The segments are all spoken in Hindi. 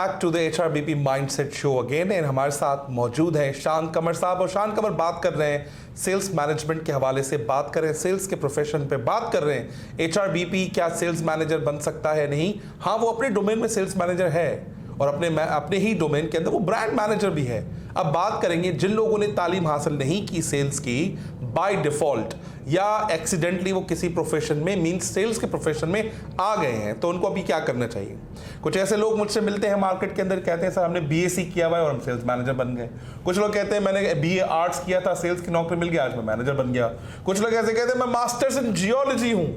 Back to the HRBP mindset show again and हमारे साथ मौजूद हैं शान कमर साहब। और शान कमर बात कर रहे हैं सेल्स मैनेजमेंट के हवाले से, बात कर रहे हैं सेल्स के प्रोफेशन पे, बात कर रहे हैं HRBP क्या सेल्स मैनेजर बन सकता है नहीं। हाँ, वो अपने डोमेन में सेल्स मैनेजर है और अपने ही डोमेन के अंदर वो ब्रांड मैनेजर भी है। अब बात करेंगे जिन लोगों ने तालीम हासिल नहीं की सेल्स की बाय डिफॉल्ट या एक्सीडेंटली वो किसी प्रोफेशन में मींस सेल्स के प्रोफेशन में आ गए हैं, तो उनको अभी क्या करना चाहिए। कुछ ऐसे लोग मुझसे मिलते हैं मार्केट के अंदर, कहते हैं सर हमने BSc किया हुआ है और हम सेल्स मैनेजर बन गए। कुछ लोग कहते हैं मैंने BA आर्ट्स किया था, सेल्स की नौकरी मिल गई, आज मैं मैनेजर बन गया। कुछ लोग ऐसे कहते हैं मैं मास्टर्स इन जियोलॉजी हूँ,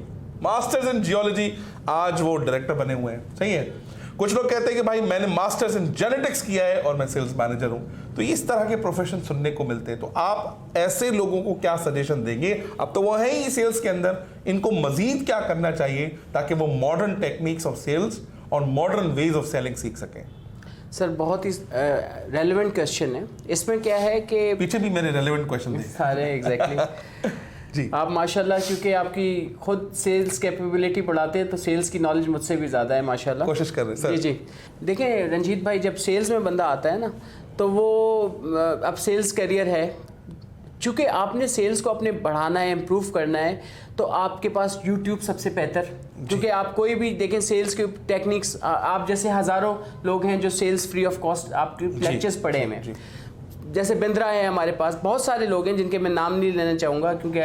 मास्टर्स इन जियोलॉजी, आज वो डायरेक्टर बने हुए हैं। सही है। कुछ लोग कहते हैं कि भाई मैंने मास्टर्स इन जेनेटिक्स किया है और मैं सेल्स मैनेजर हूं। तो इस तरह के प्रोफेशन सुनने को मिलते हैं, तो आप ऐसे लोगों को क्या सजेशन देंगे? अब तो वो है ही सेल्स के अंदर, इनको मजीद क्या करना चाहिए ताकि वो मॉडर्न टेक्निक्स ऑफ सेल्स और मॉडर्न वेज ऑफ सेलिंग सीख सकें? सर बहुत ही रेलेवेंट क्वेश्चन है। इसमें क्या है कि पीछे भी मेरे रेलेवेंट क्वेश्चन थे सारे एग्जैक्टली जी। आप माशाल्लाह क्योंकि आपकी खुद सेल्स कैपेबिलिटी बढ़ाते हैं तो सेल्स की नॉलेज मुझसे भी ज़्यादा है माशाल्लाह। कोशिश कर रहे हैं सर। जी जी। देखें रंजीत भाई, जब सेल्स में बंदा आता है ना तो वो अब सेल्स करियर है, चूँकि आपने सेल्स को अपने बढ़ाना है, इम्प्रूव करना है, तो आपके पास YouTube सबसे बेहतर, क्योंकि आप कोई भी देखें सेल्स के टेक्निक्स, आप जैसे हज़ारों लोग हैं जो सेल्स फ्री ऑफ कॉस्ट आपके लेक्चर्स पढ़े हैं। जैसे बिंद्रा है हमारे पास, बहुत सारे लोग हैं जिनके मैं नाम नहीं लेना चाहूँगा क्योंकि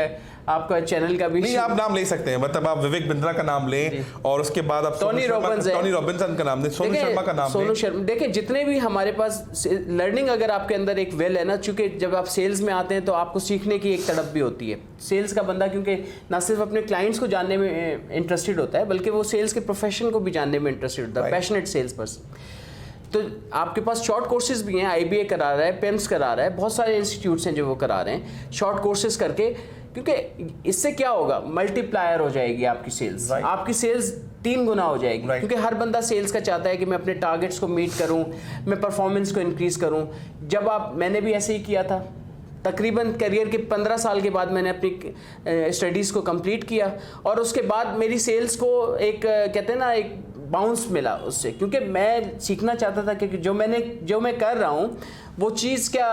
आपका चैनल का भी नहीं, आप नाम ले सकते हैं, मतलब आप विवेक बिंद्रा का नाम लें और उसके बाद आप टोनी रॉबिन्सन का नाम लें, सोनू शर्मा का नाम लें। सोनू शर्मा, देखिए जितने भी हमारे पास लर्निंग, अगर आपके अंदर एक वेल है ना, चूंकि जब आप सेल्स में आते हैं तो आपको सीखने की एक तड़प भी होती है। सेल्स का बंदा क्योंकि ना सिर्फ अपने क्लाइंट्स को जानने में इंटरेस्टेड होता है बल्कि वो सेल्स के प्रोफेशन को भी जानने में इंटरेस्टेड होता है, पैशनेट सेल्स पर्सन। तो आपके पास शॉर्ट कोर्सेज भी हैं, IBA करा रहा है, PIMS करा रहा है, बहुत सारे इंस्टीट्यूट्स हैं जो वो करा रहे हैं शॉर्ट कोर्सेज करके, क्योंकि इससे क्या होगा, मल्टीप्लायर हो जाएगी आपकी सेल्स, आपकी सेल्स 3 गुना हो जाएगी। क्योंकि हर बंदा सेल्स का चाहता है कि मैं अपने टारगेट्स को मीट करूं, मैं परफॉर्मेंस को इंक्रीज करूं। मैंने भी ऐसे ही किया था, तकरीबन करियर के 15 साल के बाद मैंने अपनी स्टडीज़ को कंप्लीट किया और उसके बाद मेरी सेल्स को एक कहते हैं ना एक बाउंस मिला उससे, क्योंकि मैं सीखना चाहता था कि जो मैं कर रहा हूँ वो चीज़ क्या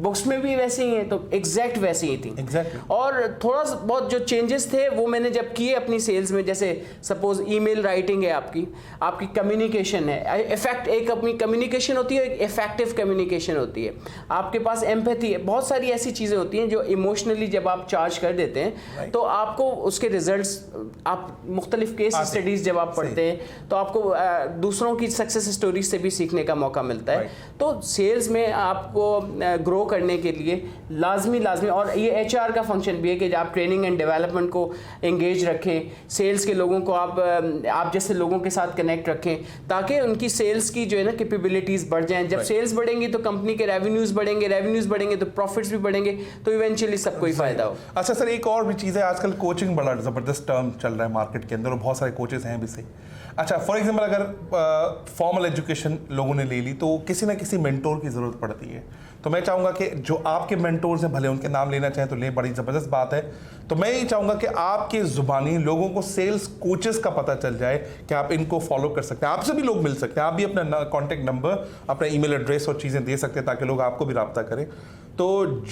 बुक्स में भी वैसे ही है, तो एग्जैक्ट वैसे ही थी। और थोड़ा बहुत जो चेंजेस थे वो मैंने जब किए अपनी सेल्स में, जैसे सपोज ईमेल राइटिंग है, आपकी कम्युनिकेशन है, एक अपनी कम्युनिकेशन होती है, एक इफेक्टिव कम्युनिकेशन होती है, आपके पास एम्पैथी है, बहुत सारी ऐसी चीज़ें होती हैं जो इमोशनली जब आप चार्ज कर देते हैं तो आपको उसके रिजल्ट्स, आप मुख्तलिफ केस स्टडीज़ जब आप पढ़ते हैं तो आपको दूसरों की सक्सेस स्टोरीज से भी सीखने का मौका मिलता है। तो सेल्स में आपको ग्रो करने के लिए लाजमी और ये HR का फंक्शन भी है कि आप ट्रेनिंग एंड डेवलपमेंट को एंगेज रखें, सेल्स के लोगों को आप जैसे लोगों के साथ कनेक्ट रखें ताकि उनकी सेल्स की जो है ना कैपेबिलिटीज़ बढ़ जाएं। जब सेल्स बढ़ेंगी तो कंपनी के रेवेन्यूज़ बढ़ेंगे तो प्रॉफिट्स भी बढ़ेंगे, तो इवेंचुअली सबको ही फायदा हो। अच्छा सर, एक और भी चीज़ है, आजकल कोचिंग बड़ा ज़बरदस्त टर्म चल रहा है मार्केट के अंदर और बहुत सारे कोचेज़ हैं भी सही। अच्छा, फॉर एग्जांपल अगर फॉर्मल एजुकेशन लोगों ने ले ली तो किसी ना किसी मेंटोर की ज़रूरत पड़ती है, तो मैं चाहूँगा कि जो आपके मेंटोर्स हैं, भले उनके नाम लेना चाहें तो ले, बड़ी ज़बरदस्त बात है। तो मैं ये चाहूँगा कि आपके ज़ुबानी लोगों को सेल्स कोचेस का पता चल जाए कि आप इनको फॉलो कर सकते हैं, आपसे भी लोग मिल सकते हैं, आप भी अपना कॉन्टैक्ट नंबर, अपना ईमेल एड्रेस और चीज़ें दे सकते हैं ताकि लोग आपको भी रब्ता करें। तो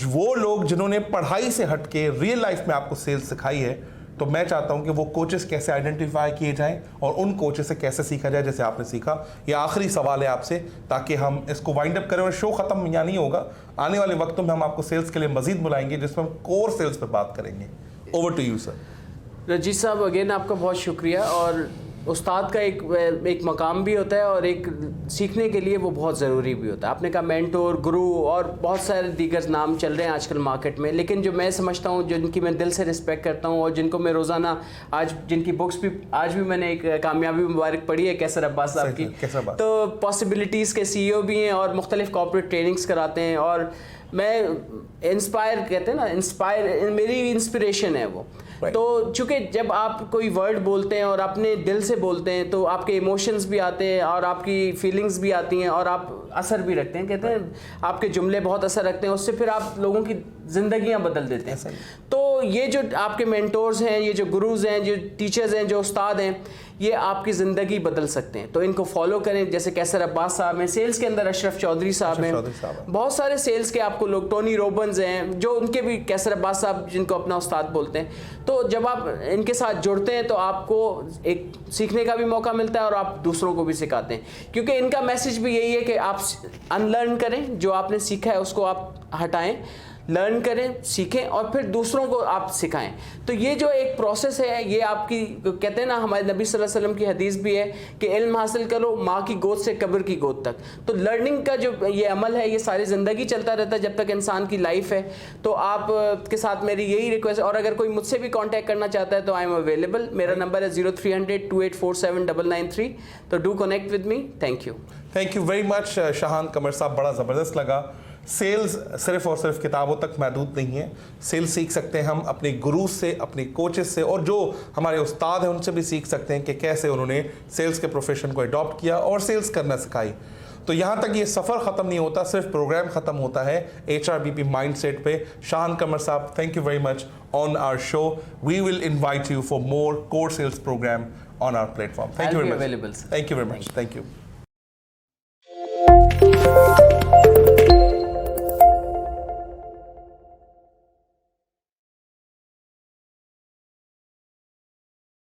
वो लोग जिन्होंने पढ़ाई से हट के रियल लाइफ में आपको सेल्स सिखाई है, तो मैं चाहता हूं कि वो कोचेस कैसे आइडेंटिफाई किए जाएं और उन कोचेस से कैसे सीखा जाए जैसे आपने सीखा। ये आखिरी सवाल है आपसे, ताकि हम इसको वाइंड अप करें और शो ख़त्म यहाँ नहीं होगा। आने वाले वक्तों में हम आपको सेल्स के लिए मजीद बुलाएंगे जिसमें हम कोर सेल्स पर बात करेंगे। Over to you sir. Rajit साहब, अगेन आपका बहुत शुक्रिया। और उस्ताद का एक मकाम भी होता है और एक सीखने के लिए वो बहुत ज़रूरी भी होता है। आपने कहा मेंटोर, गुरु और बहुत सारे दीगर नाम चल रहे हैं आजकल मार्केट में, लेकिन जो मैं समझता हूँ, जिनकी मैं दिल से रिस्पेक्ट करता हूँ और जिनको मैं रोज़ाना जिनकी बुक्स भी आज भी मैंने एक कामयाबी मुबारक पढ़ी है कैसर अब्बास साहब की, तो पॉसिबिलिटीज़ के CEO भी हैं और मुख्तलिफ कॉर्पोरेट ट्रेनिंग्स कराते हैं। और मैं इंस्पायर कहते हैं ना, मेरी इंस्पिरेशन है वो। तो चूँकि जब आप कोई वर्ड बोलते हैं और अपने दिल से बोलते हैं तो आपके इमोशंस भी आते हैं और आपकी फीलिंग्स भी आती हैं और आप असर भी रखते हैं। कहते हैं आपके जुमले बहुत असर रखते हैं, उससे फिर आप लोगों की जिंदगियां बदल देते हैं। तो ये जो आपके मेंटोर्स हैं, ये जो गुरुज हैं, जो टीचर्स हैं, जो उस्ताद हैं, ये आपकी ज़िंदगी बदल सकते हैं। तो इनको फॉलो करें। जैसे कैसर अब्बास साहब हैं, सेल्स के अंदर अशरफ चौधरी साहब हैं, बहुत सारे सेल्स के आपको लोग, टोनी रॉबिन्स हैं, जो उनके भी कैसर अब्बास साहब जिनको अपना उस्ताद बोलते हैं। तो जब आप इनके साथ जुड़ते हैं तो आपको एक सीखने का भी मौका मिलता है और आप दूसरों को भी सिखाते हैं, क्योंकि इनका मैसेज भी यही है कि आप अनलर्न करें, जो आपने सीखा है उसको आप हटाएं, लर्न करें, सीखें और फिर दूसरों को आप सिखाएं। तो ये जो एक प्रोसेस है, ये आपकी, कहते हैं ना, हमारे नबी सल्लल्लाहु अलैहि वसल्लम की हदीस भी है कि इल्म हासिल करो माँ की गोद से कब्र की गोद तक। तो लर्निंग का जो ये अमल है, ये सारी ज़िंदगी चलता रहता है जब तक इंसान की लाइफ है। तो आप के साथ मेरी यही रिक्वेस्ट, और अगर कोई मुझसे भी कॉन्टैक्ट करना चाहता है तो आई एम अवेलेबल। मेरा नंबर है 0300-2847-993। तो do connect with me. Thank you very much Shahan Qamar साहब, बड़ा ज़बरदस्त लगा। सेल्स सिर्फ और सिर्फ किताबों तक महदूद नहीं है। सेल्स सीख सकते हैं हम अपने गुरु से, अपने कोचेस से, और जो हमारे उस्ताद हैं उनसे भी सीख सकते हैं कि कैसे उन्होंने सेल्स के प्रोफेशन को अडॉप्ट किया और सेल्स करना सिखाई। तो यहाँ तक ये सफ़र ख़त्म नहीं होता, सिर्फ प्रोग्राम ख़त्म होता है HRBP माइंडसेट पे। शाहान कमर साहब, thank you very much on our show. We will invite you for more core sales programme on our platform. Thank you very much. Available, sir. Thank you very much. Thank you.